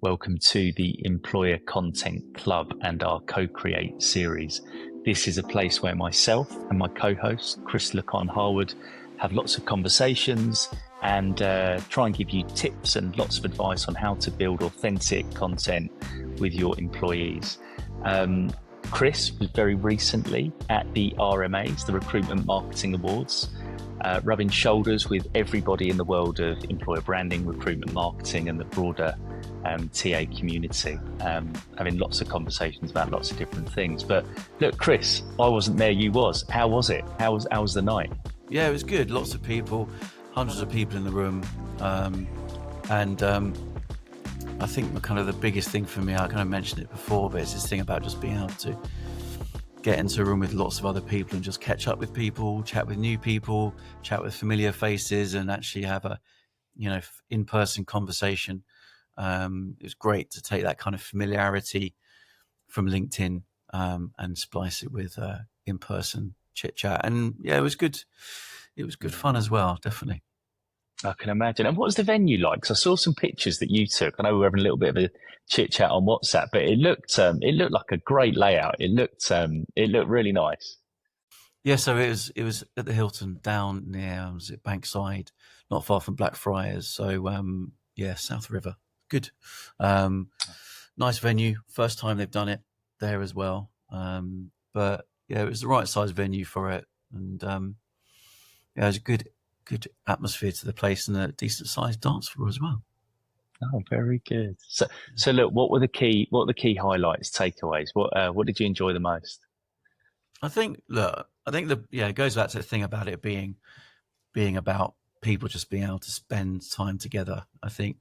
Welcome to the Employer Content Club and our Co-Create series. This is a place where myself and my co-host, Chris Harwood, have lots of conversations and try and give you tips and lots of advice on how to build authentic content with your employees. Chris was very recently at the RMAs, the Recruitment Marketing Awards, rubbing shoulders with everybody in the world of employer branding, recruitment marketing, and the broader TA community, having lots of conversations about lots of different things. But look, Chris, I wasn't there, you was. How was it? How was the night? Yeah, it was good. Lots of people, hundreds of people in the room. I think kind of the biggest thing for me, I kind of mentioned it before, but it's this thing about just being able to get into a room with lots of other people and just catch up with people, chat with new people, chat with familiar faces, and actually have a, in-person conversation. It was great to take that kind of familiarity from LinkedIn and splice it with in-person chit chat. And yeah, it was good. It was good fun as well, definitely. I can imagine. And what was the venue like? Because I saw some pictures that you took. I know we were having a little bit of a chit chat on WhatsApp, but it looked like a great layout. It looked really nice. Yeah, so it was at the Hilton down near Bankside, not far from Blackfriars. So South River, good, nice venue. First time they've done it there as well. But yeah, it was the right size venue for it, and it was a good atmosphere to the place and a decent sized dance floor as well. Oh, very good. So look, what were the key highlights, takeaways? What did you enjoy the most? I think it goes back to the thing about it being about people just being able to spend time together. I think,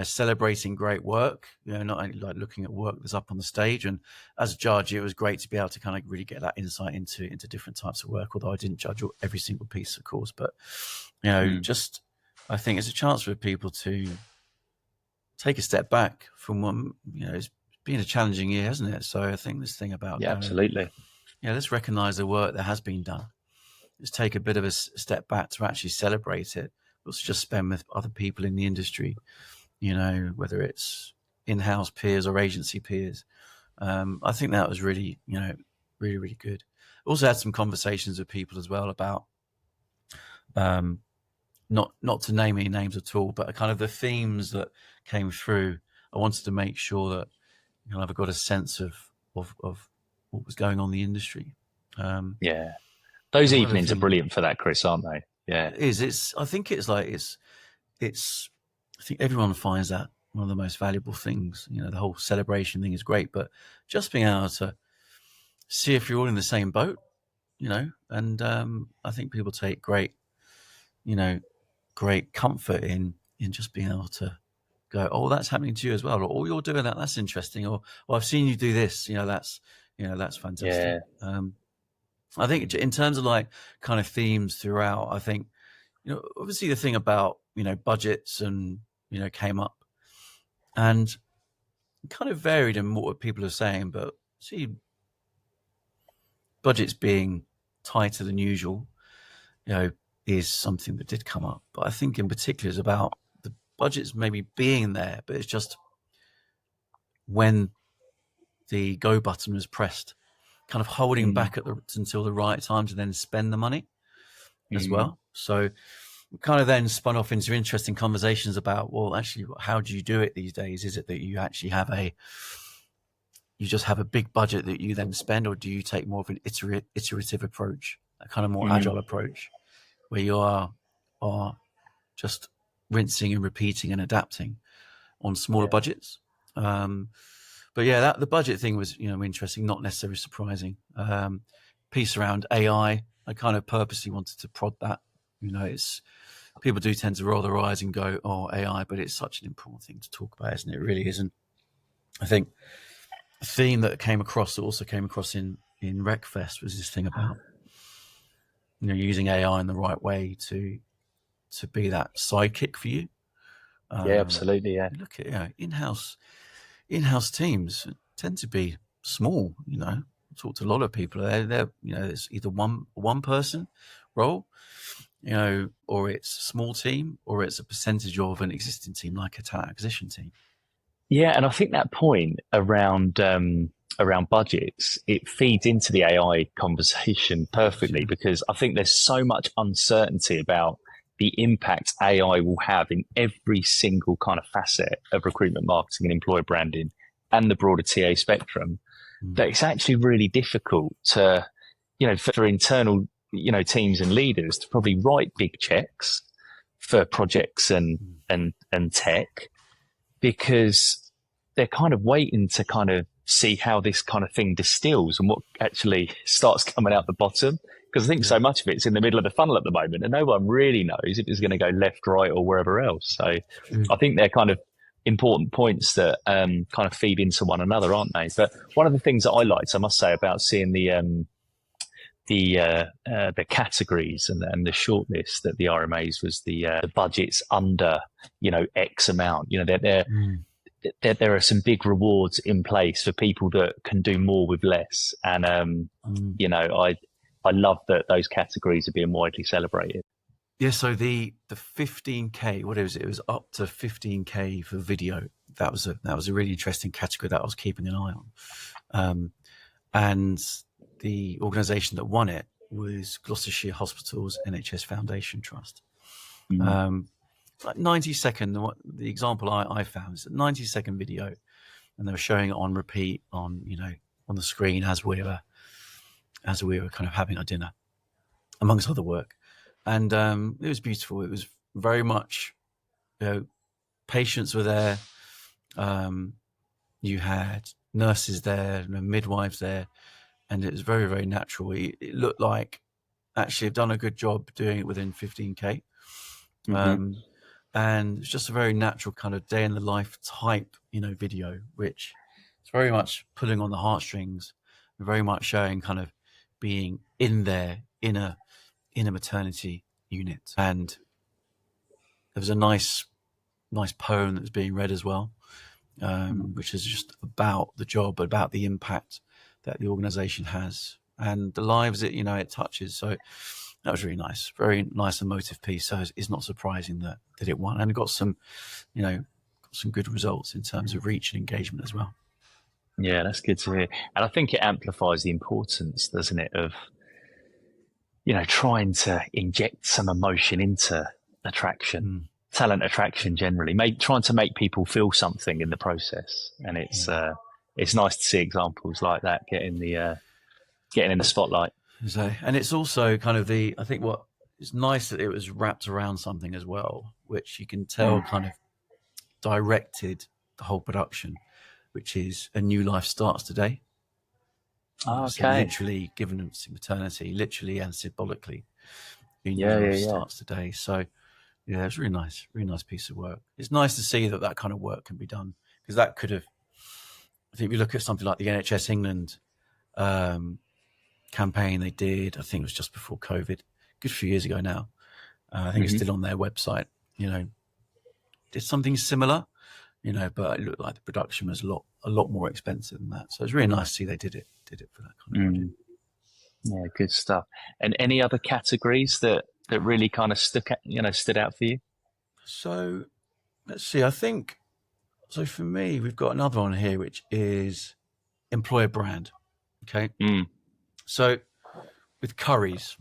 celebrating great work, not only like looking at work that's up on the stage. And as a judge, it was great to be able to kind of really get that insight into different types of work, although I didn't judge every single piece, of course. But, just I think it's a chance for people to take a step back from one, it's been a challenging year, hasn't it? So I think this thing about, absolutely. Let's recognize the work that has been done. Let's take a bit of a step back to actually celebrate it. Let's just spend with other people in the industry, whether it's in-house peers or agency peers. I think that was really, really, really good. Also had some conversations with people as well about, not to name any names at all, but kind of the themes that came through. I wanted to make sure that I've got a sense of what was going on in the industry. Those evenings are brilliant for that, Chris, aren't they? Yeah, it is. I think I think everyone finds that one of the most valuable things. The whole celebration thing is great, but just being able to see if you're all in the same boat, and I think people take great comfort in just being able to go, oh, that's happening to you as well, or oh, you're doing that, that's interesting, or I've seen you do this, that's fantastic. Yeah. I think in terms of like kind of themes throughout, I think, obviously the thing about, budgets and, came up and kind of varied in what people are saying, but see budgets being tighter than usual, is something that did come up. But I think in particular is about the budgets maybe being there, but it's just when the go button was pressed, kind of holding back until the right time to then spend the money as well. So we kind of then spun off into interesting conversations about, well, actually, how do you do it these days? Is it that you actually just have a big budget that you then spend, or do you take more of an iterative approach, a kind of more agile approach, where you are just rinsing and repeating and adapting on smaller budgets? But yeah, the budget thing was, interesting, not necessarily surprising. Piece around AI, I kind of purposely wanted to prod that. It's people do tend to roll their eyes and go, "Oh, AI," but it's such an important thing to talk about, isn't it? It really isn't. I think the theme that also came across in RecFest was this thing about, using AI in the right way to be that sidekick for you. Yeah, absolutely. Yeah. Look at in-house teams tend to be small. I talk to a lot of people. They're it's either one person role, or it's a small team, or it's a percentage of an existing team, like a talent acquisition team. Yeah, and I think that point around budgets, it feeds into the AI conversation perfectly, Yeah. because I think there's so much uncertainty about the impact AI will have in every single kind of facet of recruitment marketing and employer branding and the broader TA spectrum, Mm. that it's actually really difficult to, for internal, teams and leaders to probably write big checks for projects Mm. and tech, because they're kind of waiting to kind of see how this kind of thing distills and what actually starts coming out the bottom. Because I think Yeah. so much of it's in the middle of the funnel at the moment, and no one really knows if it's going to go left, right, or wherever else. So True. I think they're kind of important points that kind of feed into one another, aren't they? But one of the things that I liked, I must say, about seeing the categories and the shortlist at the RMAs was the budgets under X amount. Mm. There are some big rewards in place for people that can do more with less, and Mm. I love that those categories are being widely celebrated. Yeah, so the 15K, what is it? It was up to 15K for video. That was a really interesting category that I was keeping an eye on. And the organisation that won it was Gloucestershire Hospitals NHS Foundation Trust. Mm. Like 90-second. The example I found is a 90-second video, and they were showing it on repeat on the screen as we were kind of having our dinner, amongst other work. And it was beautiful. It was very much, patients were there. You had nurses there, midwives there, and it was very, very natural. It looked like actually I've done a good job doing it within 15K. Mm-hmm. And it's just a very natural kind of day in the life type, video, which is very much pulling on the heartstrings, very much showing kind of being in there in a maternity unit. And there was a nice poem that was being read as well, which is just about the job, about the impact that the organisation has and the lives it touches. So that was really nice, very nice emotive piece. So it's not surprising that it won, and it got some good results in terms of reach and engagement as well. Yeah, that's good to hear. And I think it amplifies the importance, doesn't it, of trying to inject some emotion into attraction, talent attraction generally, trying to make people feel something in the process. And it's nice to see examples like that getting in the spotlight. So, and it's also kind of I think what is nice that it was wrapped around something as well, which you can tell kind of directed the whole production, which is A New Life Starts Today. Okay. So literally given them maternity, literally and symbolically, A New Life Starts Today. So yeah, it's really nice piece of work. It's nice to see that kind of work can be done, because that could have, I think if you look at something like the NHS England campaign they did, I think it was just before COVID, good few years ago now. I think it's still on their website, did something similar, but it looked like the production was a lot more expensive than that. So it's really nice to see they did it for that kind of budget. Yeah, good stuff. And any other categories that really kind of stood out for you? So let's see. I think so. For me, we've got another one here, which is employer brand. Okay. So with Currys,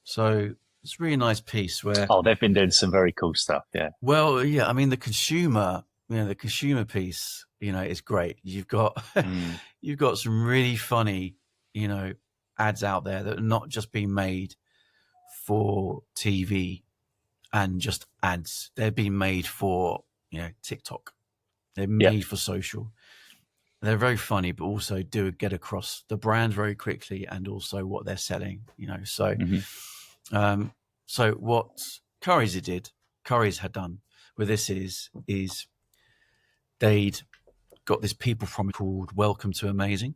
so it's a really nice piece where they've been doing some very cool stuff. Yeah. Well, yeah. I mean, the consumer piece, is great. You've got you've got some really funny, ads out there that are not just being made for TV and just ads. They're being made for TikTok. They're made for social. They're very funny, but also do get across the brand very quickly and also what they're selling. So so what Currys had done with this is they'd got this people from called Welcome to Amazing.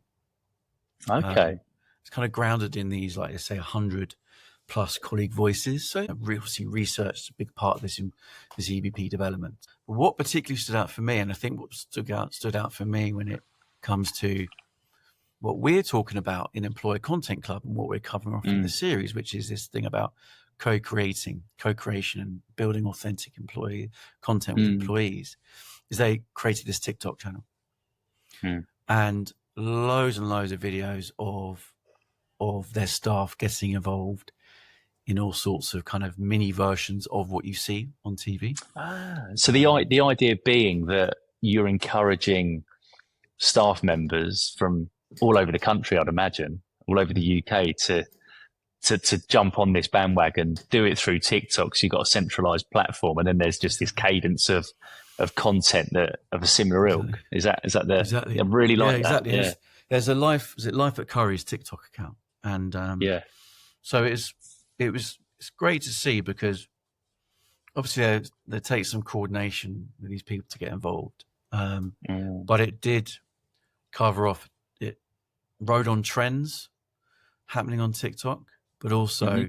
Okay. It's kind of grounded in these, like, let's say, 100+ colleague voices. So obviously research is a big part of this EBP development. But what particularly stood out for me, and I think what stood out for me when it comes to what we're talking about in Employer Content Club and what we're covering off in the series, which is this thing about co-creation and building authentic employee content with employees, is they created this TikTok channel and loads of videos of their staff getting involved in all sorts of kind of mini versions of what you see on TV. So the idea being that you're encouraging staff members from all over the country, I'd imagine, all over the UK to jump on this bandwagon, do it through TikTok. So you've got a centralized platform, and then there's just this cadence of content that of a similar ilk. Is that the exactly? I really like exactly. that. Yeah. There's a Life at Curry's TikTok account, and so it's great to see, because obviously they take some coordination with these people to get involved, but it did cover off, it rode on trends happening on TikTok, but also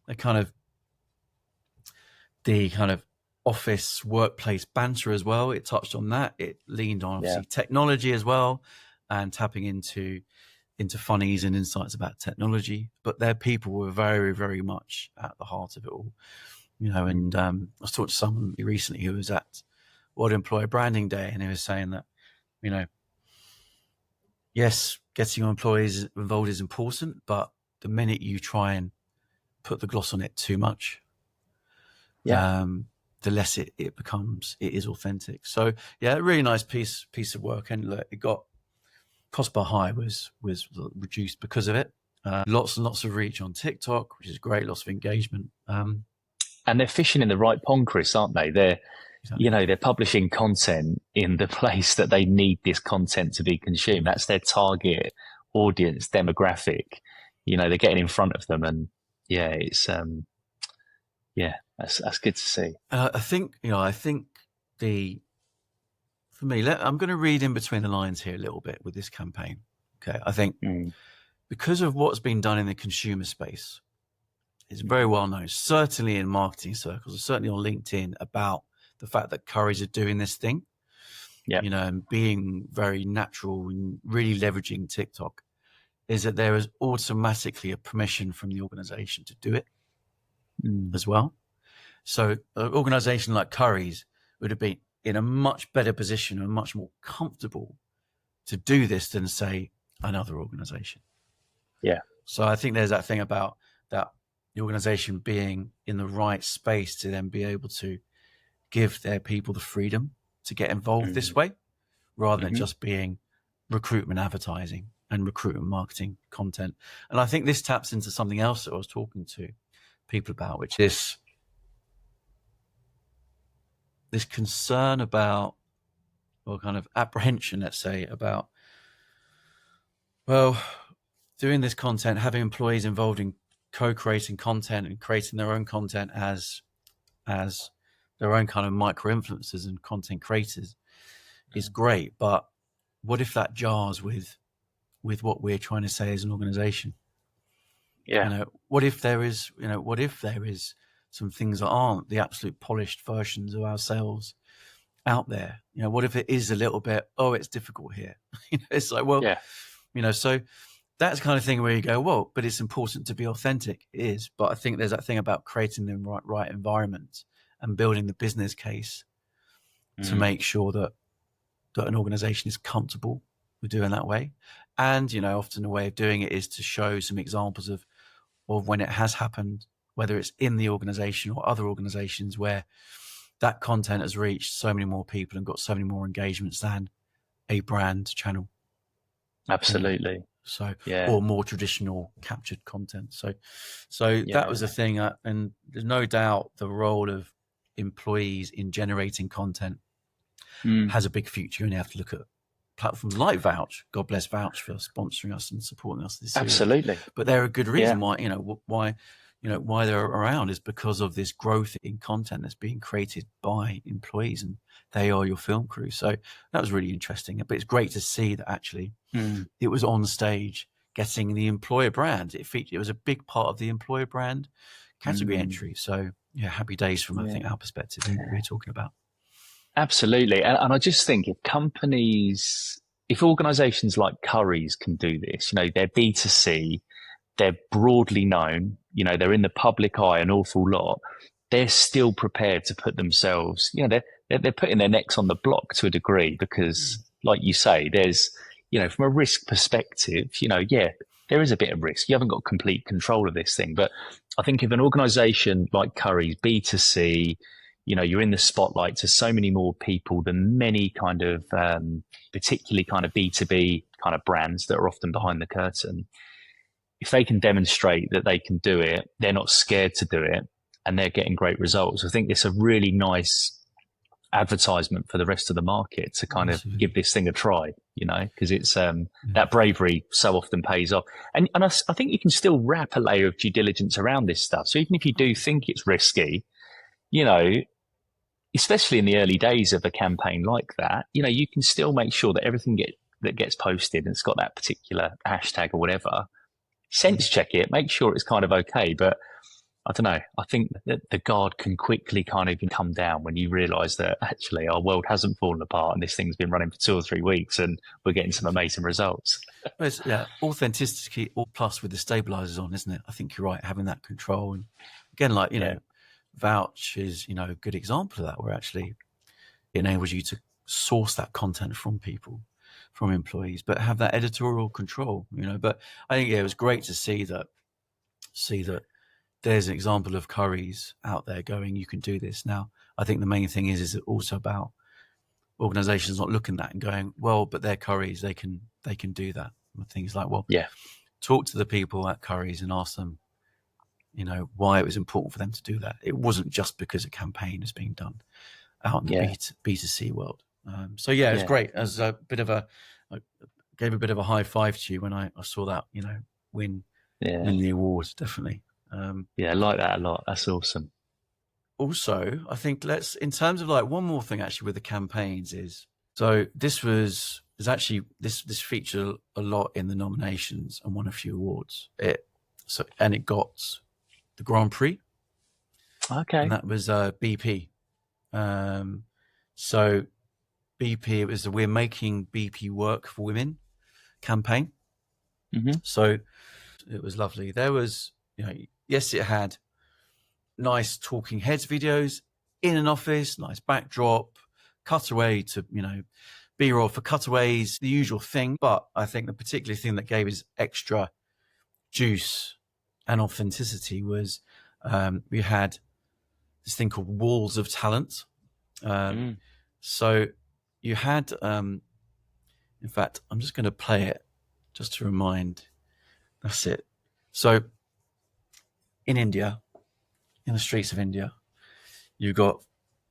the kind of office workplace banter as well. It touched on that. It leaned on obviously technology as well, and tapping into funnies and insights about technology. But their people were very, very much at the heart of it all, And I was talking to someone recently who was at World Employer Branding Day, and he was saying that, yes, getting your employees involved is important, but the minute you try and put the gloss on it too much, the less it becomes, it is authentic. So yeah, a really nice piece of work. And look, it got cost per hire was reduced because of it. Lots and lots of reach on TikTok, which is great, lots of engagement. And they're fishing in the right pond, Chris, aren't they? They're publishing content in the place that they need this content to be consumed. That's their target audience demographic. They're getting in front of them, and it's that's good to see. I think for me, I'm going to read in between the lines here a little bit with this campaign. Okay, I think because of what's been done in the consumer space, it's very well known, certainly in marketing circles, certainly on LinkedIn, about the fact that Currys are doing this thing, and being very natural and really leveraging TikTok, is that there is automatically a permission from the organization to do it as well. So an organization like Currys would have been in a much better position and much more comfortable to do this than, say, another organization. Yeah. So I think there's that thing about that, the organization being in the right space to then be able to give their people the freedom to get involved this way, rather than just being recruitment advertising and recruitment marketing content. And I think this taps into something else that I was talking to people about, which is this concern about, or kind of apprehension, let's say, about, doing this content, having employees involved in co-creating content and creating their own content as their own kind of micro-influencers and content creators is great. But what if that jars with what we're trying to say as an organization? Yeah. What if there is some things that aren't the absolute polished versions of ourselves out there? What if it is a little bit, it's difficult here? It's like, so that's the kind of thing where you go, but it's important to be authentic. It is. But I think there's that thing about creating the right environment and building the business case to make sure that an organization is comfortable with doing that way. And, often a way of doing it is to show some examples of when it has happened, whether it's in the organization or other organizations where that content has reached so many more people and got so many more engagements than a brand channel. Absolutely. Or more traditional captured content. So that was the thing. And there's no doubt the role of employees in generating content has a big future. And you have to look at platforms like Vouch. God bless Vouch for sponsoring us and supporting us this series. Absolutely. But they're a good reason why they're around, is because of this growth in content that's being created by employees, and they are your film crew. So that was really interesting. But it's great to see that actually it was on stage getting the employer brand. It was a big part of the employer brand category entry. So happy days from I think our perspective we're talking about. Absolutely. And I just think if organizations like Currys can do this, they're B2C, they're broadly known, they're in the public eye an awful lot, they're still prepared to put themselves, they're they're putting their necks on the block to a degree because, like you say, there's, from a risk perspective, yeah, there is a bit of risk. You haven't got complete control of this thing. But I think if an organization like Currys, B2C, you're in the spotlight to so many more people than many kind of, particularly kind of B2B kind of brands that are often behind the curtain. If they can demonstrate that they can do it, they're not scared to do it, and they're getting great results. I think it's a really nice advertisement for the rest of the market to kind of give this thing a try, because it's that bravery so often pays off. And I think you can still wrap a layer of due diligence around this stuff. So even if you do think it's risky, especially in the early days of a campaign like that, you can still make sure that everything that gets posted and it's got that particular hashtag or whatever, sense check it, make sure it's kind of okay. But I don't know. I think that the guard can quickly kind of come down when you realise that actually our world hasn't fallen apart and this thing's been running for 2 or 3 weeks and we're getting some amazing results. Well, authenticity all plus with the stabilizers on, isn't it? I think you're right, having that control. And again, like, Vouch is, a good example of that, where actually it enables you to source that content from people, from employees, but have that editorial control, But I think, it was great to see that there's an example of Currys out there going, you can do this. Now, I think the main thing is also about organizations not looking at that and going, well, but they're Currys, they can do that. And things like, well, talk to the people at Currys and ask them, why it was important for them to do that. It wasn't just because a campaign is being done out in the B2C world. So it was great. As a bit of I gave a bit of a high five to you when I saw that, win the award, definitely. I like that a lot. That's awesome. Also, I think in terms of like one more thing actually with the campaigns is, so this featured a lot in the nominations and won a few awards. It got the Grand Prix. Okay. And that was BP. So BP, it was the We're Making BP Work for Women campaign. Mm-hmm. So it was lovely. There was, yes, it had nice talking heads videos in an office, nice backdrop, cutaway to, B-roll for cutaways, the usual thing. But I think the particular thing that gave us extra juice and authenticity was we had this thing called Walls of Talent. So you had, in fact, I'm just going to play it just to remind. That's it. So in India, in the streets of India, you've got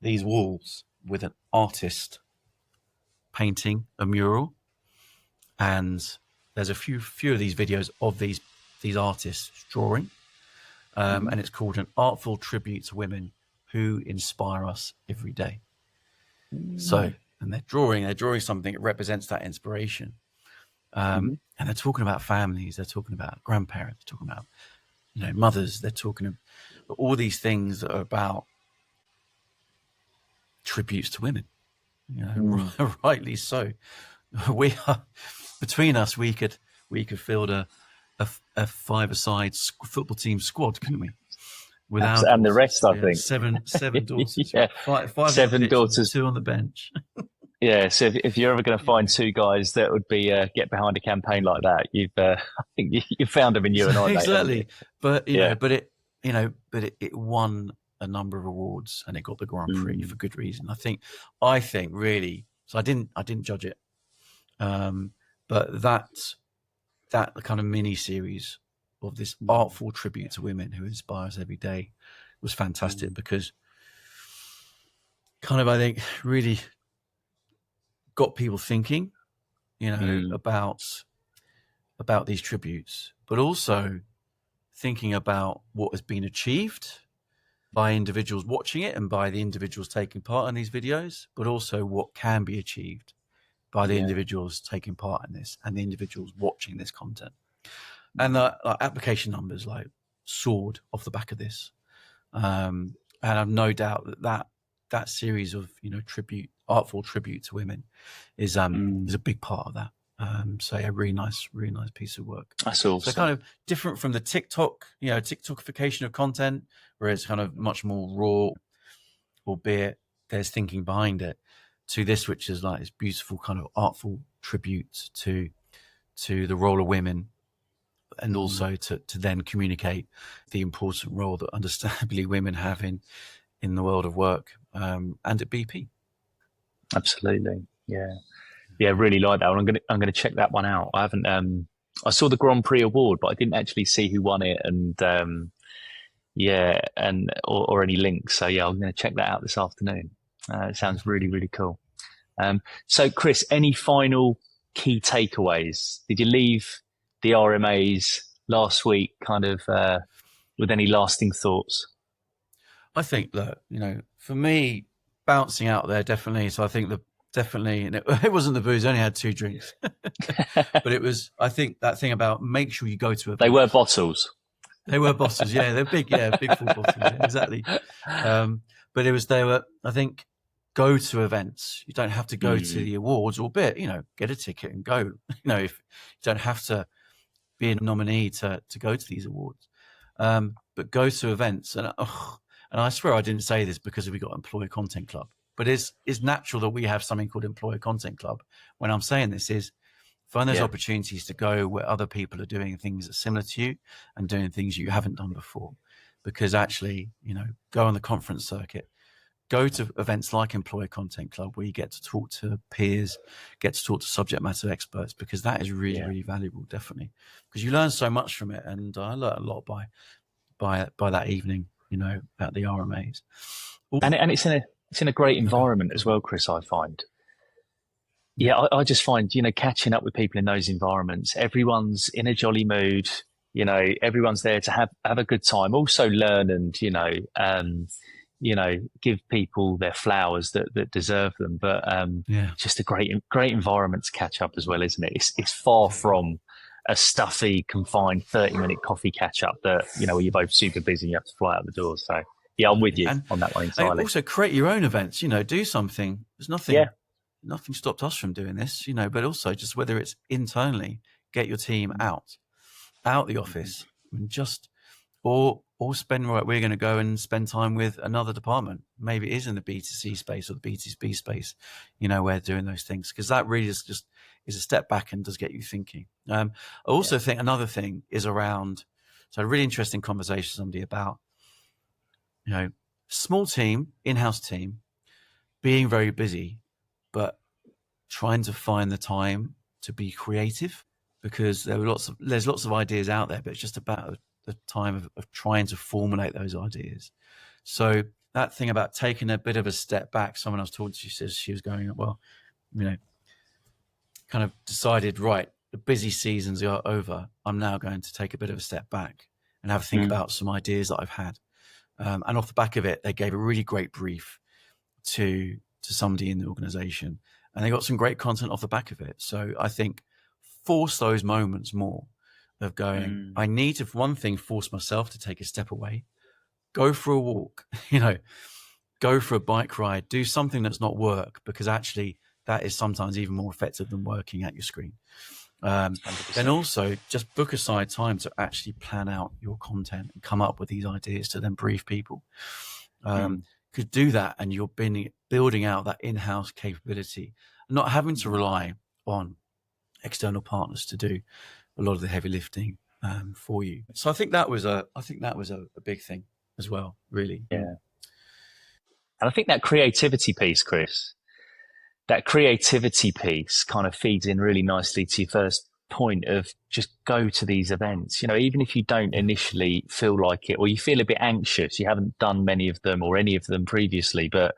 these walls with an artist painting a mural, and there's a few of these videos of these artists drawing, and it's called An Artful Tribute to Women Who Inspire Us Every Day. So, and they're drawing something that represents that inspiration, and they're talking about families, they're talking about grandparents, they're talking about mothers, they're talking about all these things that are about tributes to women, rightly so. We are, between us, we could field a 5-a-side football team squad, couldn't we? Without and the rest, I think seven daughters, five 7 daughters, 2 on the bench. So if you're ever going to find 2 guys that would be get behind a campaign like that, I think you've found them in you and I. Exactly, but it won a number of awards and it got the Grand Prix for good reason. I think really. So I didn't judge it, but that kind of mini series of this artful tribute to women who inspire us every day was fantastic because kind of, I think, really got people thinking, about these tributes, but also thinking about what has been achieved by individuals watching it and by the individuals taking part in these videos, but also what can be achieved by the individuals taking part in this and the individuals watching this content. And the application numbers soared off the back of this. And I've no doubt that series of, artful tribute to women is a big part of that. Really nice piece of work. That's awesome. So kind of different from the TikTokification of content, where it's kind of much more raw, albeit there's thinking behind it, to this, which is like this beautiful kind of artful tribute to the role of women, and also to then communicate the important role that understandably women have in the world of work, and at BP. Absolutely. Yeah. Yeah, really like that. I'm gonna check that one out. I haven't I saw the Grand Prix award, but I didn't actually see who won it, and or any links. So yeah, I'm gonna check that out this afternoon. It sounds really, really cool. So Chris, any final key takeaways? Did you leave the RMAs last week kind of with any lasting thoughts? I think that, for me, bouncing out there, definitely. So I think definitely, and it wasn't the booze, I only had 2 drinks, but it was, I think that thing about make sure you go to events. They were bottles. They were bottles. Yeah. They're big. Yeah. Big full bottles. Yeah, exactly. But I think, go to events. You don't have to go to the awards, albeit, get a ticket and go, if you don't have to be a nominee to go to these awards. But go to events. And I swear I didn't say this because we got Employer Content Club, but it's natural that we have something called Employer Content Club. When I'm saying this is find those opportunities to go where other people are doing things that are similar to you and doing things you haven't done before. Because actually, go on the conference circuit, go to events like Employer Content Club where you get to talk to peers, get to talk to subject matter experts, because that is really, really valuable, definitely. Because you learn so much from it. And I learned a lot by that evening, at the RMAs. And it's in a great environment as well, Chris, I find. Yeah, I just find, catching up with people in those environments, everyone's in a jolly mood, everyone's there to have a good time, also learn and, give people their flowers that deserve them. But just a great environment to catch up as well, isn't it? It's far from a stuffy, confined 30-minute coffee catch up that, where you're both super busy and you have to fly out the door. So yeah, I'm with you on that one entirely. Also create your own events, do something. There's nothing stopped us from doing this, but also just whether it's internally, get your team out the office and or spend, we're going to go and spend time with another department. Maybe it is in the B2C space or the B2B space, we're doing those things, because that really is a step back and does get you thinking. I also think another thing is around, so a really interesting conversation with somebody about, small team, in-house team, being very busy, but trying to find the time to be creative, because there's lots of ideas out there, but it's just about the time of trying to formulate those ideas. So that thing about taking a bit of a step back, someone I was talking to says she was going, well, kind of decided, right, the busy seasons are over. I'm now going to take a bit of a step back and have a think about some ideas that I've had. And off the back of it, they gave a really great brief to somebody in the organization, and they got some great content off the back of it. So I think force those moments more of going, I need to, for one thing, force myself to take a step away, go for a walk, go for a bike ride, do something that's not work, because actually that is sometimes even more effective than working at your screen. Then also just book aside time to actually plan out your content and come up with these ideas to then brief people. Could do that, and you're building out that in-house capability, not having to rely on external partners to do a lot of the heavy lifting for you. So I think that was a big thing as well, really. Yeah. And I think that creativity piece, Chris, kind of feeds in really nicely to your first point of just go to these events. Even if you don't initially feel like it, or you feel a bit anxious, you haven't done many of them or any of them previously, but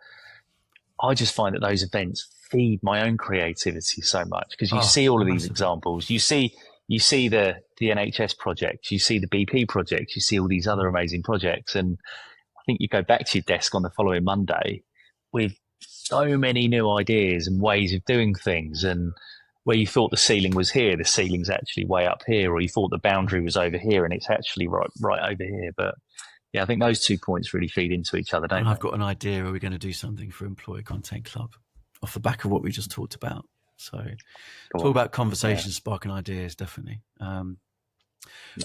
I just find that those events feed my own creativity so much, because you see all of these examples. You see the NHS projects, you see the BP projects, you see all these other amazing projects. And I think you go back to your desk on the following Monday with so many new ideas and ways of doing things. And where you thought the ceiling was here, the ceiling's actually way up here, or you thought the boundary was over here and it's actually right over here. But yeah, I think those 2 points really feed into each other, don't they? I've got an idea where we're going to do something for Employer Content Club off the back of what we just talked about. So talk about conversations, sparking ideas, definitely. Nice.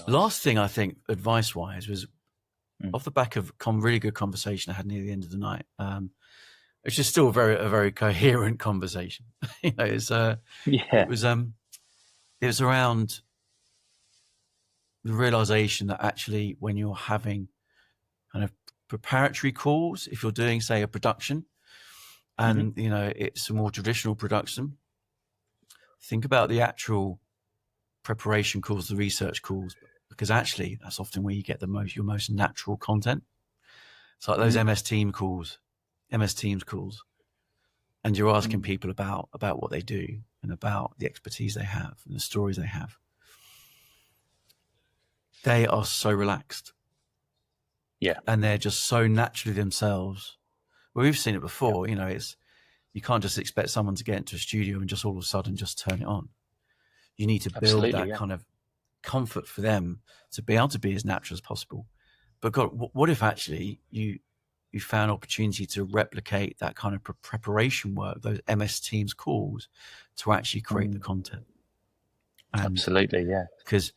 Last thing I think, advice-wise, was off the back of really good conversation I had near the end of the night. which is still a very coherent conversation. It was around the realization that actually when you're having kind of preparatory calls, if you're doing, say, a production, and it's a more traditional production, think about the actual preparation calls, the research calls, because actually that's often where you get your most natural content. It's like those MS Teams calls, and you're asking people about what they do and about the expertise they have and the stories they have. They are so relaxed. Yeah. And they're just so naturally themselves. Well, we've seen it before, you can't just expect someone to get into a studio and just all of a sudden just turn it on. You need to build that kind of comfort for them to be able to be as natural as possible. But God, what if actually you found opportunity to replicate that kind of preparation work, those MS Teams calls, to actually create the content? Absolutely, yeah. Because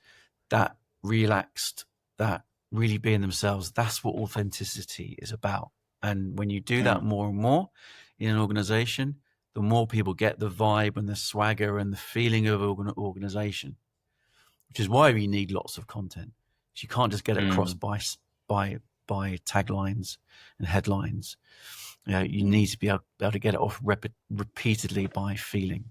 that relaxed, that really being themselves, that's what authenticity is about. And when you do that more and more in an organization, the more people get the vibe and the swagger and the feeling of an organization, which is why we need lots of content. You can't just get it across by taglines and headlines. You need to be able to get it off repeatedly by feeling.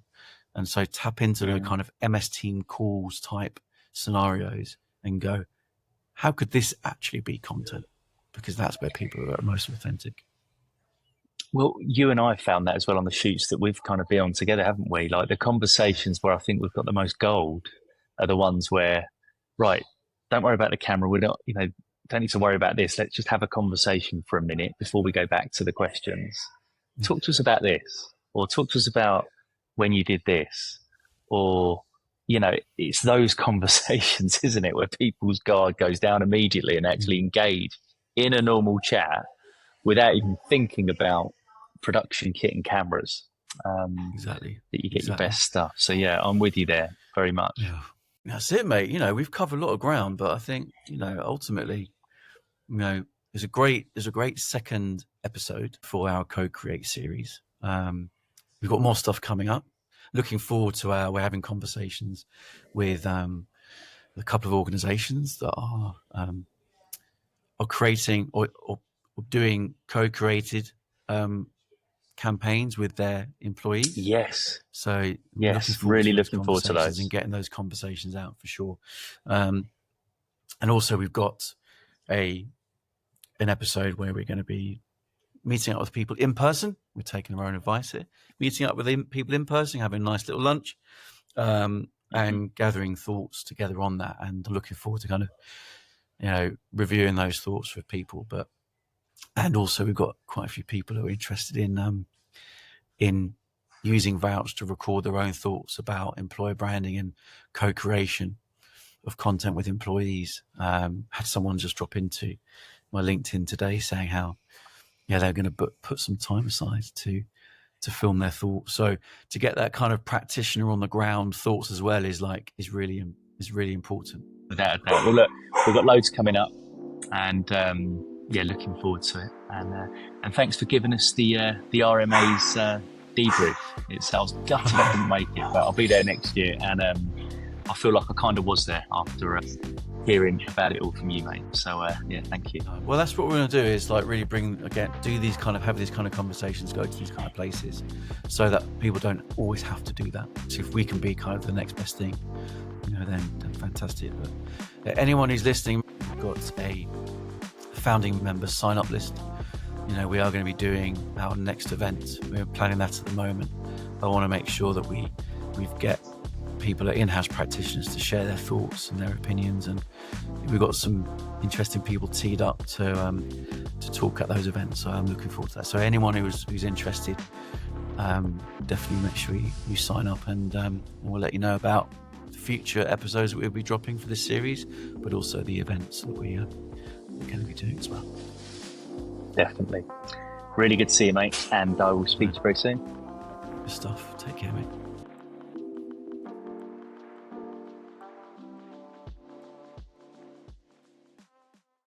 And so tap into the kind of MS Team calls type scenarios and go, how could this actually be content? Because that's where people are most authentic. Well, you and I found that as well on the shoots that we've kind of been on together, haven't we? Like the conversations where I think we've got the most gold are the ones where, right, don't worry about the camera. We're not, don't need to worry about this. Let's just have a conversation for a minute before we go back to the questions. Talk to us about this, or talk to us about when you did this, or, it's those conversations, isn't it? Where people's guard goes down immediately and actually engage in a normal chat without even thinking about production kit and cameras. Exactly. That you get your best stuff. So yeah, I'm with you there very much. Yeah. That's it, mate. We've covered a lot of ground, but I think, ultimately, there's a great second episode for our Co-Create series. We've got more stuff coming up. Looking forward to we're having conversations with a couple of organizations that are creating or doing co-created campaigns with their employees. Yes. So looking forward to those and getting those conversations out for sure. And also we've got an episode where we're going to be meeting up with people in person. We're taking our own advice here. Meeting up with people in person, having a nice little lunch, and gathering thoughts together on that, and looking forward to kind of, reviewing those thoughts with people. And also we've got quite a few people who are interested in using Vouch to record their own thoughts about employer branding and co-creation of content with employees. Had someone just drop into my LinkedIn today saying how, they're going to put some time aside to film their thoughts. So to get that kind of practitioner on the ground thoughts as well is really important. Without a doubt. Well, look, we've got loads coming up, and looking forward to it. And thanks for giving us the RMAs debrief. I was gutted I couldn't make it, but I'll be there next year, and I feel like I kind of was there after hearing about it all from you, mate. So thank you. Well, that's what we're going to do, is like really have these kind of conversations, go to these kind of places, so that people don't always have to do that. So if we can be kind of the next best thing, then fantastic. But anyone who's listening, we've got a founding members sign up list. We are going to be doing our next event. We're planning that at the moment. I want to make sure that we get people, in-house practitioners, to share their thoughts and their opinions, and we've got some interesting people teed up to talk at those events. So I'm looking forward to that. So anyone who's interested, definitely make sure you sign up, and we'll let you know about future episodes that we'll be dropping for this series, but also the events that we're going to be doing as well. Definitely. Really good to see you, mate, and I will speak to you very soon. Good stuff. Take care, mate.